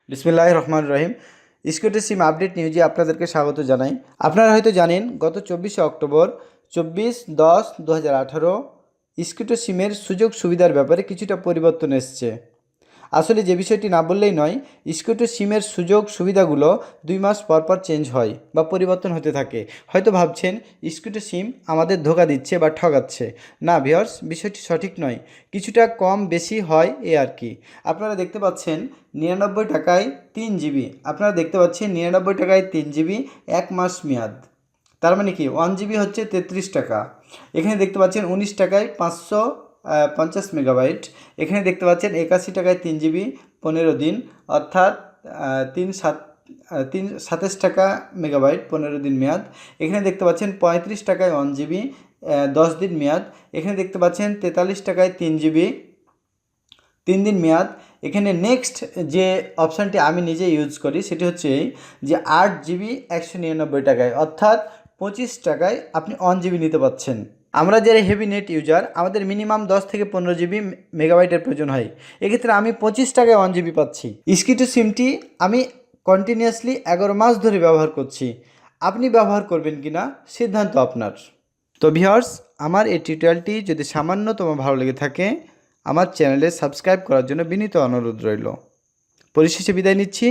বিসমিল্লাহির রহমানির রহিম। স্কিটো সিম আপডেট নিউজে আপনাদেরকে স্বাগত জানাই। আপনারা হয়তো জানেন গত 24শে অক্টোবর 24/10/2018 স্কিটো সিমের সুযোগ সুবিধার ব্যাপারে কিছুটা পরিবর্তন এসছে। আসলে যে বিষয়টি না বললেই নয়, স্কিটো সিমের সুযোগ সুবিধাগুলো 2 মাস পর পর চেঞ্জ হয় বা পরিবর্তন হতে থাকে। হয়তো ভাবছেন স্কিটো সিম আমাদের ধোঁকা দিচ্ছে বা ঠকাচ্ছে। না ভিউয়ার্স, বিষয়টি সঠিক নয়, কিছুটা কম বেশি হয় আর কি। আপনারা দেখতে পাচ্ছেন 99 টাকায় 3 জিবি, আপনারা দেখতে পাচ্ছেন 99 টাকায় 3 জিবি 1 মাস মেয়াদ। তার মানে কি 1 জিবি হচ্ছে 33 টাকা। এখানে দেখতে পাচ্ছেন 19 টাকায় 550 মেগাবাইট। এখানে দেখতে পাচ্ছেন 81 টাকায় 3 জিবি 15 দিন, অর্থাৎ 27 টাকা মেগাবাইট 15 দিন মেয়াদ। এখানে দেখতে পাচ্ছেন 35 টাকায় 1 জিবি 10 দিন মেয়াদ। এখানে দেখতে পাচ্ছেন 43 টাকায় 3 জিবি 3 দিন মেয়াদ। এখানে নেক্সট যে অপশানটি আমি নিজে ইউজ করি সেটি হচ্ছে এই যে 8 জিবি 199 টাকায়, অর্থাৎ 25 টাকায় আপনি 1 জিবি নিতে পাচ্ছেন। আমরা যারা হেভি নেট ইউজার, আমাদের মিনিমাম 10 থেকে 15 জিবি মেগাবাইটের প্রয়োজন হয়। এক্ষেত্রে আমি 25 টাকায় 1 জিবি পাচ্ছি। স্কিটো সিমটি আমি কন্টিনিউয়াসলি 11 মাস ধরে ব্যবহার করছি। আপনি ব্যবহার করবেন কি না সিদ্ধান্ত আপনার। তো ভিউয়ার্স, আমার এই টিউটোরিয়ালটি যদি সামান্যতম ভালো লেগে থাকে, আমার চ্যানেলে সাবস্ক্রাইব করার জন্য বিনীত অনুরোধ রইল। পরিশেষে বিদায় নিচ্ছি,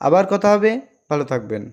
আবার কথা হবে, ভালো থাকবেন।